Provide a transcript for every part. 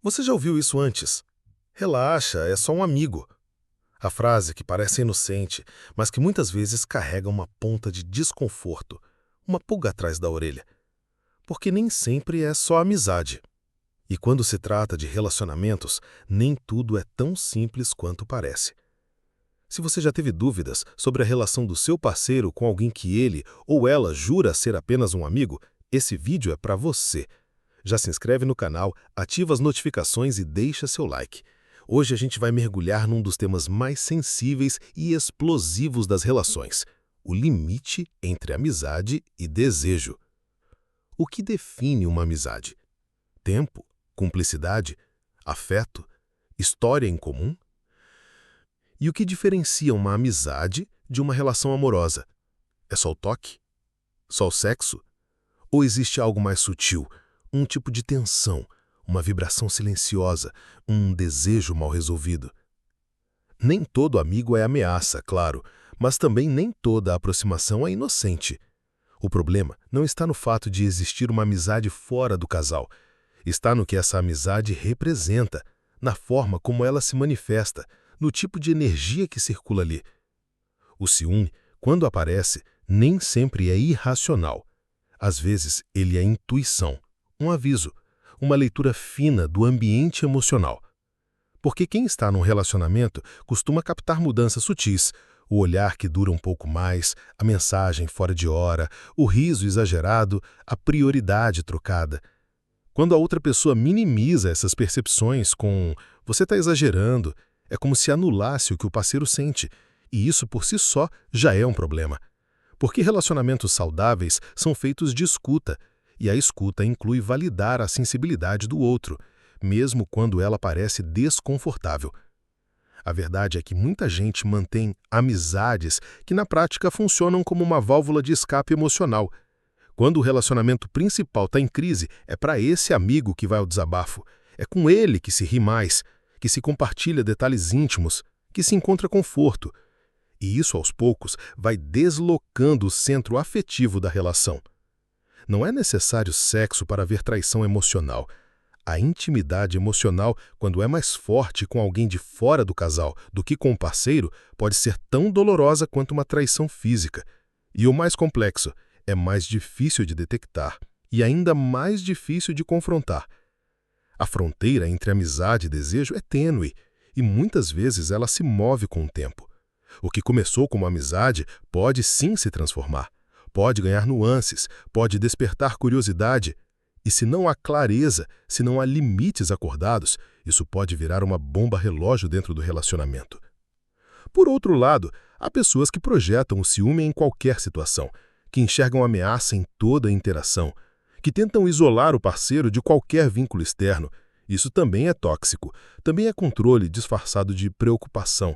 Você já ouviu isso antes? Relaxa, é só um amigo. A frase que parece inocente, mas que muitas vezes carrega uma ponta de desconforto, uma pulga atrás da orelha. Porque nem sempre é só amizade. E quando se trata de relacionamentos, nem tudo é tão simples quanto parece. Se você já teve dúvidas sobre a relação do seu parceiro com alguém que ele ou ela jura ser apenas um amigo, esse vídeo é para você. Já se inscreve no canal, ativa as notificações e deixa seu like. Hoje a gente vai mergulhar num dos temas mais sensíveis e explosivos das relações: o limite entre amizade e desejo. O que define uma amizade? Tempo? Cumplicidade? Afeto? História em comum? E o que diferencia uma amizade de uma relação amorosa? É só o toque? Só o sexo? Ou existe algo mais sutil, um tipo de tensão, uma vibração silenciosa, um desejo mal resolvido? Nem todo amigo é ameaça, claro, mas também nem toda aproximação é inocente. O problema não está no fato de existir uma amizade fora do casal. Está no que essa amizade representa, na forma como ela se manifesta, no tipo de energia que circula ali. O ciúme, quando aparece, nem sempre é irracional. Às vezes, ele é intuição, um aviso, uma leitura fina do ambiente emocional. Porque quem está num relacionamento costuma captar mudanças sutis, o olhar que dura um pouco mais, a mensagem fora de hora, o riso exagerado, a prioridade trocada. Quando a outra pessoa minimiza essas percepções com "você está exagerando", é como se anulasse o que o parceiro sente, e isso por si só já é um problema. Porque relacionamentos saudáveis são feitos de escuta, e a escuta inclui validar a sensibilidade do outro, mesmo quando ela parece desconfortável. A verdade é que muita gente mantém amizades que na prática funcionam como uma válvula de escape emocional. Quando o relacionamento principal está em crise, é para esse amigo que vai ao desabafo. É com ele que se ri mais, que se compartilha detalhes íntimos, que se encontra conforto. E isso, aos poucos, vai deslocando o centro afetivo da relação. Não é necessário sexo para haver traição emocional. A intimidade emocional, quando é mais forte com alguém de fora do casal do que com o parceiro, pode ser tão dolorosa quanto uma traição física. E o mais complexo, é mais difícil de detectar e ainda mais difícil de confrontar. A fronteira entre amizade e desejo é tênue e muitas vezes ela se move com o tempo. O que começou como amizade pode sim se transformar, pode ganhar nuances, pode despertar curiosidade. E se não há clareza, se não há limites acordados, isso pode virar uma bomba relógio dentro do relacionamento. Por outro lado, há pessoas que projetam o ciúme em qualquer situação, que enxergam ameaça em toda a interação, que tentam isolar o parceiro de qualquer vínculo externo. Isso também é tóxico, também é controle disfarçado de preocupação,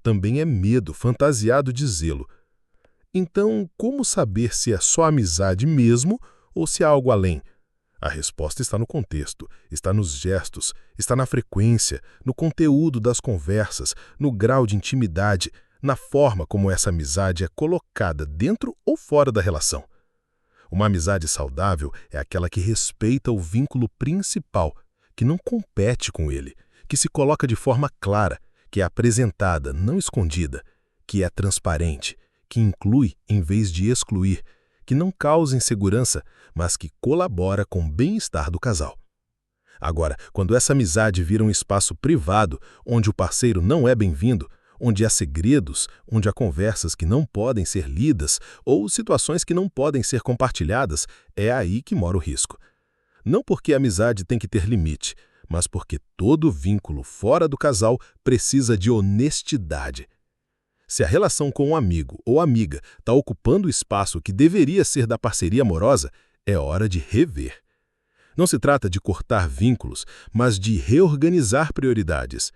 também é medo fantasiado de zelo. Então, como saber se é só amizade mesmo ou se há algo além? A resposta está no contexto, está nos gestos, está na frequência, no conteúdo das conversas, no grau de intimidade, na forma como essa amizade é colocada dentro ou fora da relação. Uma amizade saudável é aquela que respeita o vínculo principal, que não compete com ele, que se coloca de forma clara, que é apresentada, não escondida, que é transparente, que inclui em vez de excluir, que não causa insegurança, mas que colabora com o bem-estar do casal. Agora, quando essa amizade vira um espaço privado, onde o parceiro não é bem-vindo, onde há segredos, onde há conversas que não podem ser lidas ou situações que não podem ser compartilhadas, é aí que mora o risco. Não porque a amizade tem que ter limite, mas porque todo vínculo fora do casal precisa de honestidade. Se a relação com um amigo ou amiga está ocupando o espaço que deveria ser da parceria amorosa, é hora de rever. Não se trata de cortar vínculos, mas de reorganizar prioridades,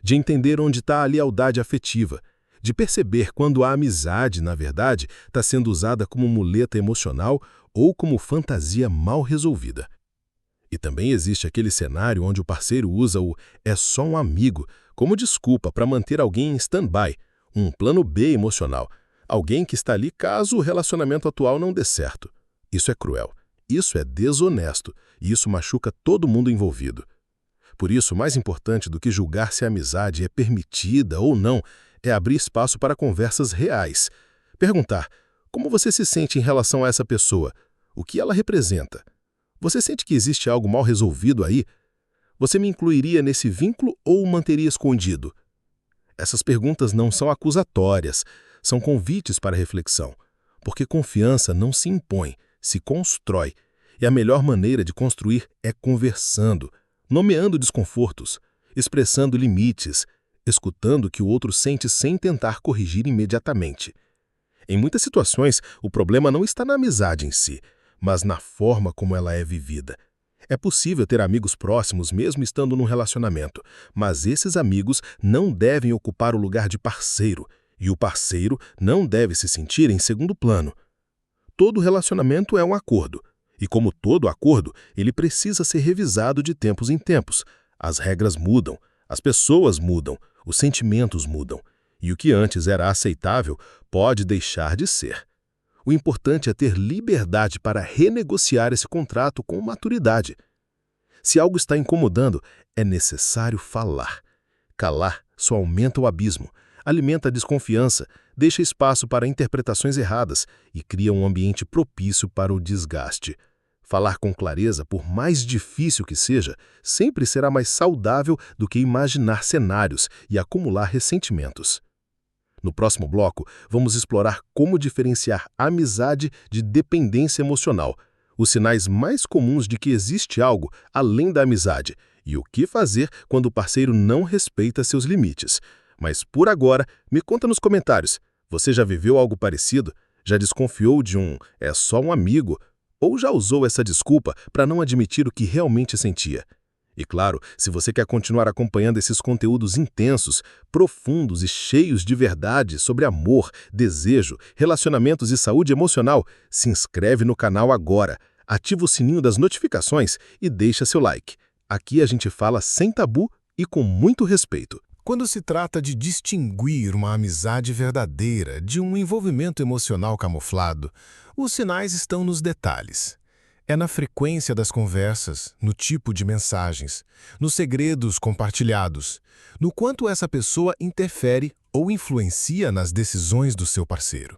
de entender onde está a lealdade afetiva, de perceber quando a amizade, na verdade, está sendo usada como muleta emocional ou como fantasia mal resolvida. E também existe aquele cenário onde o parceiro usa o "é só um amigo" como desculpa para manter alguém em stand-by, um plano B emocional, alguém que está ali caso o relacionamento atual não dê certo. Isso é cruel, isso é desonesto e isso machuca todo mundo envolvido. Por isso, mais importante do que julgar se a amizade é permitida ou não, é abrir espaço para conversas reais. Perguntar: como você se sente em relação a essa pessoa? O que ela representa? Você sente que existe algo mal resolvido aí? Você me incluiria nesse vínculo ou o manteria escondido? Essas perguntas não são acusatórias, são convites para reflexão, porque confiança não se impõe, se constrói, e a melhor maneira de construir é conversando, nomeando desconfortos, expressando limites, escutando o que o outro sente sem tentar corrigir imediatamente. Em muitas situações, o problema não está na amizade em si, mas na forma como ela é vivida. É possível ter amigos próximos mesmo estando num relacionamento, mas esses amigos não devem ocupar o lugar de parceiro, e o parceiro não deve se sentir em segundo plano. Todo relacionamento é um acordo, e como todo acordo, ele precisa ser revisado de tempos em tempos. As regras mudam, as pessoas mudam, os sentimentos mudam, e o que antes era aceitável pode deixar de ser. O importante é ter liberdade para renegociar esse contrato com maturidade. Se algo está incomodando, é necessário falar. Calar só aumenta o abismo, alimenta a desconfiança, deixa espaço para interpretações erradas e cria um ambiente propício para o desgaste. Falar com clareza, por mais difícil que seja, sempre será mais saudável do que imaginar cenários e acumular ressentimentos. No próximo bloco, vamos explorar como diferenciar amizade de dependência emocional, os sinais mais comuns de que existe algo além da amizade e o que fazer quando o parceiro não respeita seus limites. Mas por agora, me conta nos comentários, você já viveu algo parecido? Já desconfiou de "é só um amigo"? Ou já usou essa desculpa para não admitir o que realmente sentia? E claro, se você quer continuar acompanhando esses conteúdos intensos, profundos e cheios de verdade sobre amor, desejo, relacionamentos e saúde emocional, se inscreve no canal agora, ativa o sininho das notificações e deixa seu like. Aqui a gente fala sem tabu e com muito respeito. Quando se trata de distinguir uma amizade verdadeira de um envolvimento emocional camuflado, os sinais estão nos detalhes. É na frequência das conversas, no tipo de mensagens, nos segredos compartilhados, no quanto essa pessoa interfere ou influencia nas decisões do seu parceiro.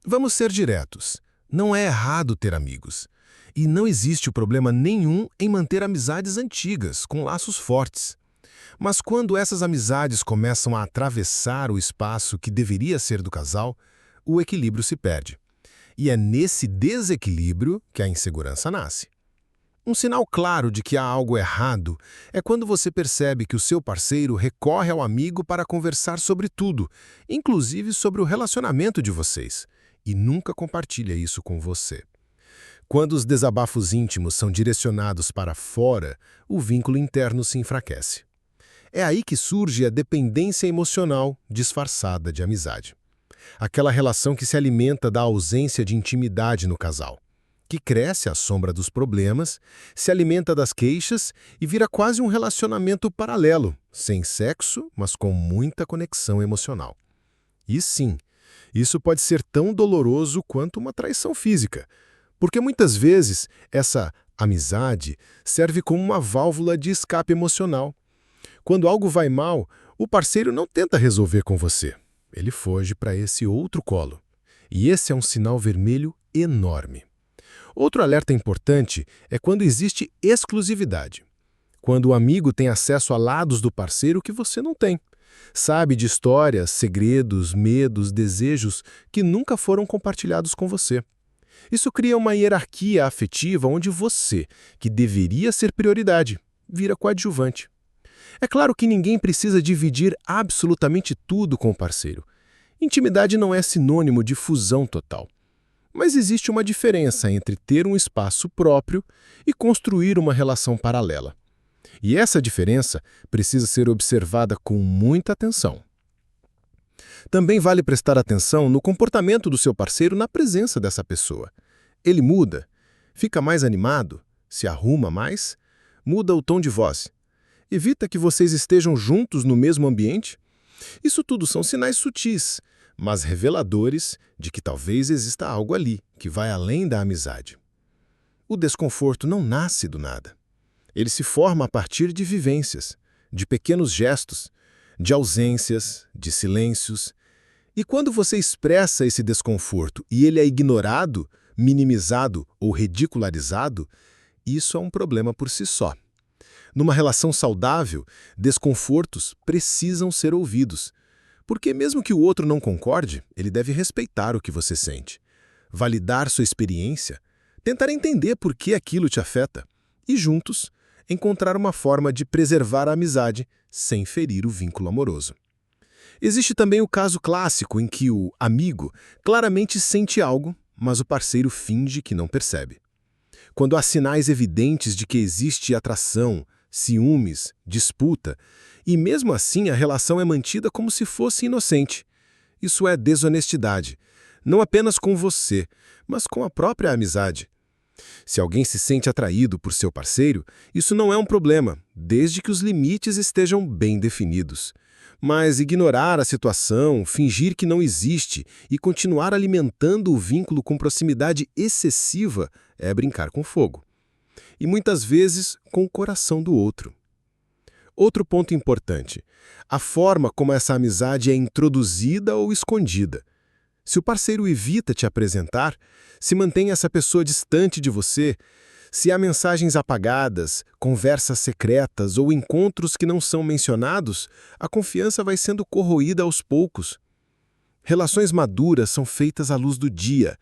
Vamos ser diretos. Não é errado ter amigos. E não existe problema nenhum em manter amizades antigas, com laços fortes. Mas quando essas amizades começam a atravessar o espaço que deveria ser do casal, o equilíbrio se perde. E é nesse desequilíbrio que a insegurança nasce. Um sinal claro de que há algo errado é quando você percebe que o seu parceiro recorre ao amigo para conversar sobre tudo, inclusive sobre o relacionamento de vocês, e nunca compartilha isso com você. Quando os desabafos íntimos são direcionados para fora, o vínculo interno se enfraquece. É aí que surge a dependência emocional disfarçada de amizade. Aquela relação que se alimenta da ausência de intimidade no casal, que cresce à sombra dos problemas, se alimenta das queixas e vira quase um relacionamento paralelo, sem sexo, mas com muita conexão emocional. E sim, isso pode ser tão doloroso quanto uma traição física, porque muitas vezes essa amizade serve como uma válvula de escape emocional. Quando algo vai mal, o parceiro não tenta resolver com você. Ele foge para esse outro colo. E esse é um sinal vermelho enorme. Outro alerta importante é quando existe exclusividade. Quando o amigo tem acesso a lados do parceiro que você não tem. Sabe de histórias, segredos, medos, desejos que nunca foram compartilhados com você. Isso cria uma hierarquia afetiva onde você, que deveria ser prioridade, vira coadjuvante. É claro que ninguém precisa dividir absolutamente tudo com o parceiro. Intimidade não é sinônimo de fusão total. Mas existe uma diferença entre ter um espaço próprio e construir uma relação paralela. E essa diferença precisa ser observada com muita atenção. Também vale prestar atenção no comportamento do seu parceiro na presença dessa pessoa. Ele muda, fica mais animado, se arruma mais, muda o tom de voz. Evita que vocês estejam juntos no mesmo ambiente. Isso tudo são sinais sutis, mas reveladores de que talvez exista algo ali que vai além da amizade. O desconforto não nasce do nada. Ele se forma a partir de vivências, de pequenos gestos, de ausências, de silêncios. E quando você expressa esse desconforto e ele é ignorado, minimizado ou ridicularizado, isso é um problema por si só. Numa relação saudável, desconfortos precisam ser ouvidos, porque mesmo que o outro não concorde, ele deve respeitar o que você sente, validar sua experiência, tentar entender por que aquilo te afeta e, juntos, encontrar uma forma de preservar a amizade sem ferir o vínculo amoroso. Existe também o caso clássico em que o amigo claramente sente algo, mas o parceiro finge que não percebe. Quando há sinais evidentes de que existe atração, ciúmes, disputa, e mesmo assim a relação é mantida como se fosse inocente. Isso é desonestidade, não apenas com você, mas com a própria amizade. Se alguém se sente atraído por seu parceiro, isso não é um problema, desde que os limites estejam bem definidos. Mas ignorar a situação, fingir que não existe e continuar alimentando o vínculo com proximidade excessiva é brincar com fogo. E muitas vezes com o coração do outro. Outro ponto importante: a forma como essa amizade é introduzida ou escondida. Se o parceiro evita te apresentar, se mantém essa pessoa distante de você, se há mensagens apagadas, conversas secretas ou encontros que não são mencionados, a confiança vai sendo corroída aos poucos. Relações maduras são feitas à luz do dia.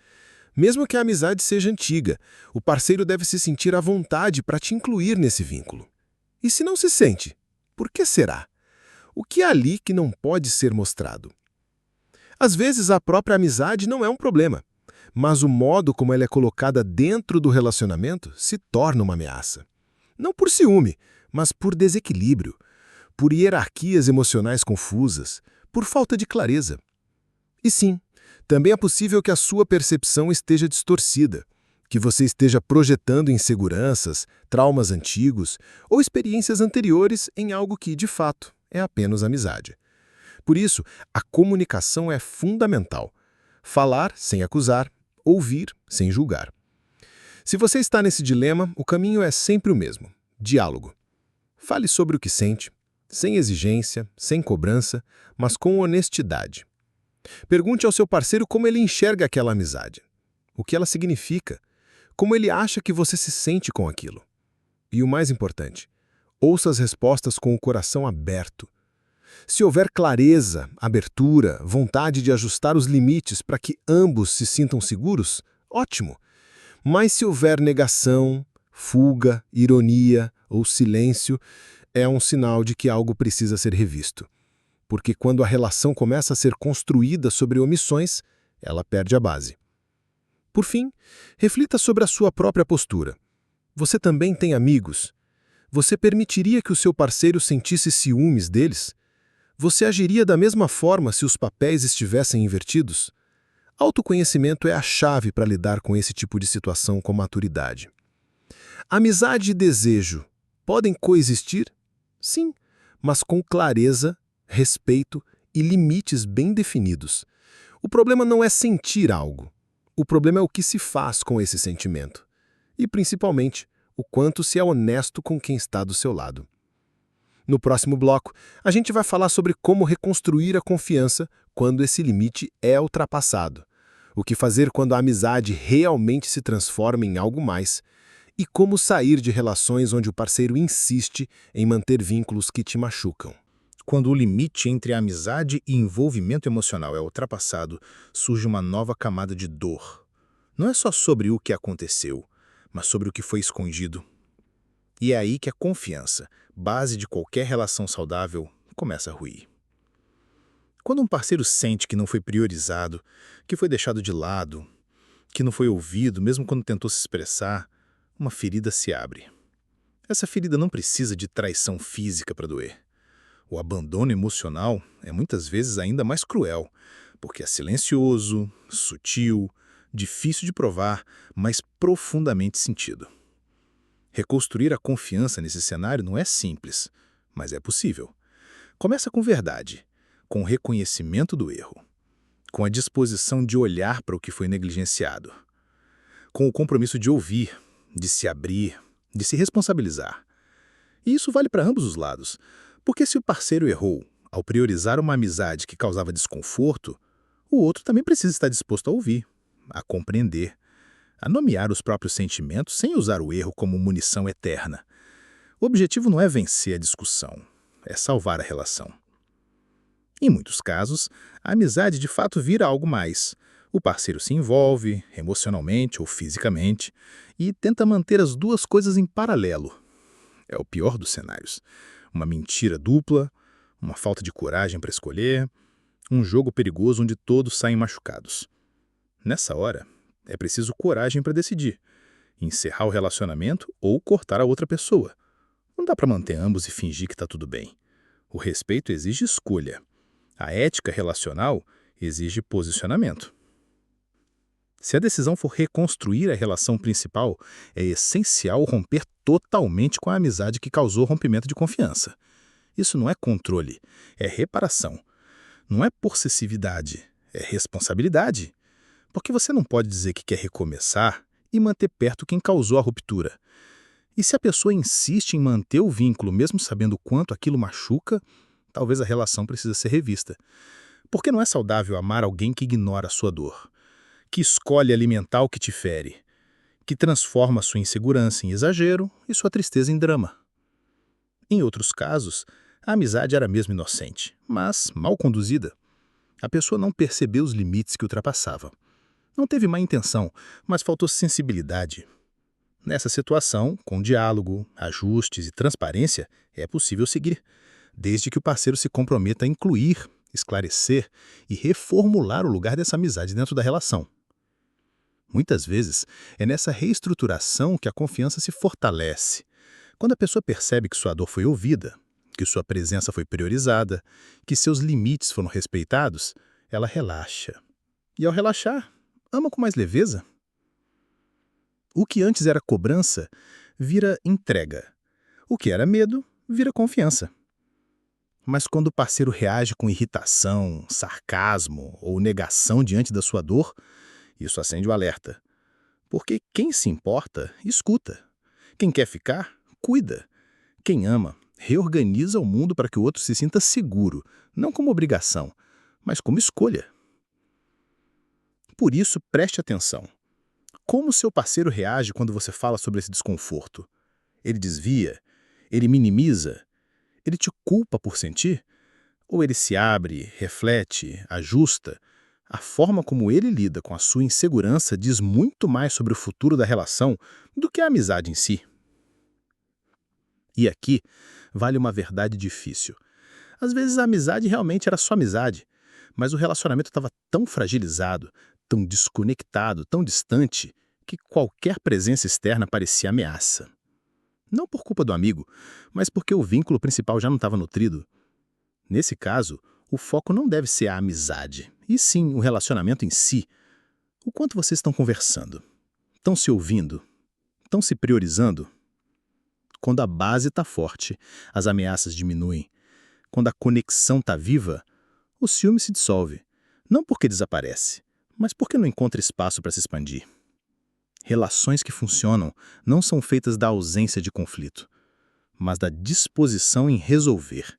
Mesmo que a amizade seja antiga, o parceiro deve se sentir à vontade para te incluir nesse vínculo. E se não se sente, por que será? O que há ali que não pode ser mostrado? Às vezes, a própria amizade não é um problema, mas o modo como ela é colocada dentro do relacionamento se torna uma ameaça. Não por ciúme, mas por desequilíbrio, por hierarquias emocionais confusas, por falta de clareza. E sim, também é possível que a sua percepção esteja distorcida, que você esteja projetando inseguranças, traumas antigos ou experiências anteriores em algo que, de fato, é apenas amizade. Por isso, a comunicação é fundamental. Falar sem acusar, ouvir sem julgar. Se você está nesse dilema, o caminho é sempre o mesmo: diálogo. Fale sobre o que sente, sem exigência, sem cobrança, mas com honestidade. Pergunte ao seu parceiro como ele enxerga aquela amizade, o que ela significa, como ele acha que você se sente com aquilo. E o mais importante, ouça as respostas com o coração aberto. Se houver clareza, abertura, vontade de ajustar os limites para que ambos se sintam seguros, ótimo. Mas se houver negação, fuga, ironia ou silêncio, é um sinal de que algo precisa ser revisto. Porque quando a relação começa a ser construída sobre omissões, ela perde a base. Por fim, reflita sobre a sua própria postura. Você também tem amigos? Você permitiria que o seu parceiro sentisse ciúmes deles? Você agiria da mesma forma se os papéis estivessem invertidos? Autoconhecimento é a chave para lidar com esse tipo de situação com maturidade. Amizade e desejo podem coexistir? Sim, mas com clareza, respeito e limites bem definidos. O problema não é sentir algo. O problema é o que se faz com esse sentimento. E, principalmente, o quanto se é honesto com quem está do seu lado. No próximo bloco, a gente vai falar sobre como reconstruir a confiança quando esse limite é ultrapassado, o que fazer quando a amizade realmente se transforma em algo mais e como sair de relações onde o parceiro insiste em manter vínculos que te machucam. Quando o limite entre a amizade e envolvimento emocional é ultrapassado, surge uma nova camada de dor. Não é só sobre o que aconteceu, mas sobre o que foi escondido. E é aí que a confiança, base de qualquer relação saudável, começa a ruir. Quando um parceiro sente que não foi priorizado, que foi deixado de lado, que não foi ouvido, mesmo quando tentou se expressar, uma ferida se abre. Essa ferida não precisa de traição física para doer. O abandono emocional é muitas vezes ainda mais cruel, porque é silencioso, sutil, difícil de provar, mas profundamente sentido. Reconstruir a confiança nesse cenário não é simples, mas é possível. Começa com verdade, com o reconhecimento do erro, com a disposição de olhar para o que foi negligenciado, com o compromisso de ouvir, de se abrir, de se responsabilizar. E isso vale para ambos os lados. Porque se o parceiro errou ao priorizar uma amizade que causava desconforto, o outro também precisa estar disposto a ouvir, a compreender, a nomear os próprios sentimentos sem usar o erro como munição eterna. O objetivo não é vencer a discussão, é salvar a relação. Em muitos casos, a amizade de fato vira algo mais. O parceiro se envolve, emocionalmente ou fisicamente, e tenta manter as duas coisas em paralelo. É o pior dos cenários. Uma mentira dupla, uma falta de coragem para escolher, um jogo perigoso onde todos saem machucados. Nessa hora, é preciso coragem para decidir, encerrar o relacionamento ou cortar a outra pessoa. Não dá para manter ambos e fingir que está tudo bem. O respeito exige escolha. A ética relacional exige posicionamento. Se a decisão for reconstruir a relação principal, é essencial romper totalmente com a amizade que causou rompimento de confiança. Isso não é controle, é reparação. Não é possessividade, é responsabilidade. Porque você não pode dizer que quer recomeçar e manter perto quem causou a ruptura. E se a pessoa insiste em manter o vínculo mesmo sabendo o quanto aquilo machuca, talvez a relação precise ser revista. Porque não é saudável amar alguém que ignora a sua dor, que escolhe alimentar o que te fere, que transforma sua insegurança em exagero e sua tristeza em drama. Em outros casos, a amizade era mesmo inocente, mas mal conduzida. A pessoa não percebeu os limites que ultrapassava. Não teve má intenção, mas faltou sensibilidade. Nessa situação, com diálogo, ajustes e transparência, é possível seguir, desde que o parceiro se comprometa a incluir, esclarecer e reformular o lugar dessa amizade dentro da relação. Muitas vezes, é nessa reestruturação que a confiança se fortalece. Quando a pessoa percebe que sua dor foi ouvida, que sua presença foi priorizada, que seus limites foram respeitados, ela relaxa. E ao relaxar, ama com mais leveza. O que antes era cobrança, vira entrega. O que era medo, vira confiança. Mas quando o parceiro reage com irritação, sarcasmo ou negação diante da sua dor, isso acende o alerta. Porque quem se importa, escuta. Quem quer ficar, cuida. Quem ama, reorganiza o mundo para que o outro se sinta seguro, não como obrigação, mas como escolha. Por isso, preste atenção. Como seu parceiro reage quando você fala sobre esse desconforto? Ele desvia? Ele minimiza? Ele te culpa por sentir? Ou ele se abre, reflete, ajusta? A forma como ele lida com a sua insegurança diz muito mais sobre o futuro da relação do que a amizade em si. E aqui vale uma verdade difícil. Às vezes a amizade realmente era só amizade, mas o relacionamento estava tão fragilizado, tão desconectado, tão distante, que qualquer presença externa parecia ameaça. Não por culpa do amigo, mas porque o vínculo principal já não estava nutrido. Nesse caso, o foco não deve ser a amizade, e sim o relacionamento em si. O quanto vocês estão conversando? Estão se ouvindo? Estão se priorizando? Quando a base está forte, as ameaças diminuem. Quando a conexão está viva, o ciúme se dissolve. Não porque desaparece, mas porque não encontra espaço para se expandir. Relações que funcionam não são feitas da ausência de conflito, mas da disposição em resolver,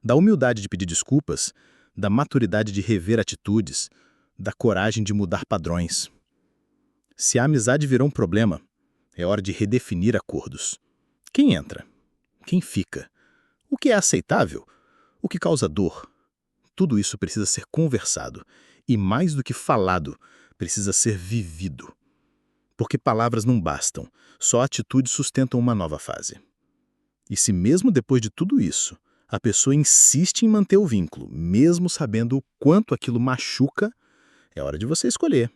da humildade de pedir desculpas, da maturidade de rever atitudes, da coragem de mudar padrões. Se a amizade virou um problema, é hora de redefinir acordos. Quem entra? Quem fica? O que é aceitável? O que causa dor? Tudo isso precisa ser conversado e, mais do que falado, precisa ser vivido. Porque palavras não bastam, só atitudes sustentam uma nova fase. E se mesmo depois de tudo isso, a pessoa insiste em manter o vínculo, mesmo sabendo o quanto aquilo machuca, é hora de você escolher,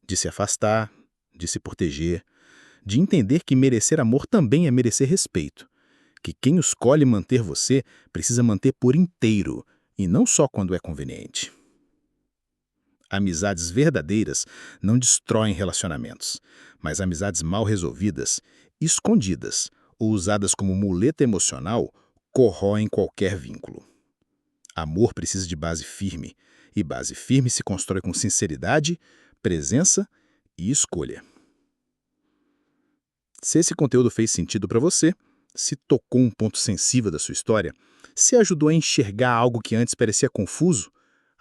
de se afastar, de se proteger, de entender que merecer amor também é merecer respeito, que quem escolhe manter você precisa manter por inteiro, e não só quando é conveniente. Amizades verdadeiras não destroem relacionamentos, mas amizades mal resolvidas, escondidas ou usadas como muleta emocional, corroem qualquer vínculo. Amor precisa de base firme, e base firme se constrói com sinceridade, presença e escolha. Se esse conteúdo fez sentido para você, Se tocou um ponto sensível da sua história, se ajudou a enxergar algo que antes parecia confuso,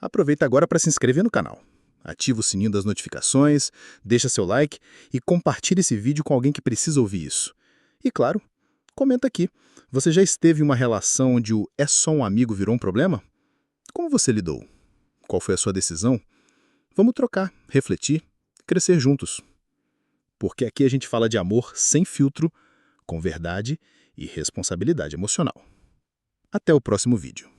aproveita agora para se inscrever no canal. Ativa o sininho das notificações, deixa seu like e compartilhe esse vídeo com alguém que precisa ouvir isso. E claro, comenta aqui. Você já esteve em uma relação onde o "é só um amigo" virou um problema? Como você lidou? Qual foi a sua decisão? Vamos trocar, refletir, crescer juntos. Porque aqui a gente fala de amor sem filtro, com verdade e responsabilidade emocional. Até o próximo vídeo.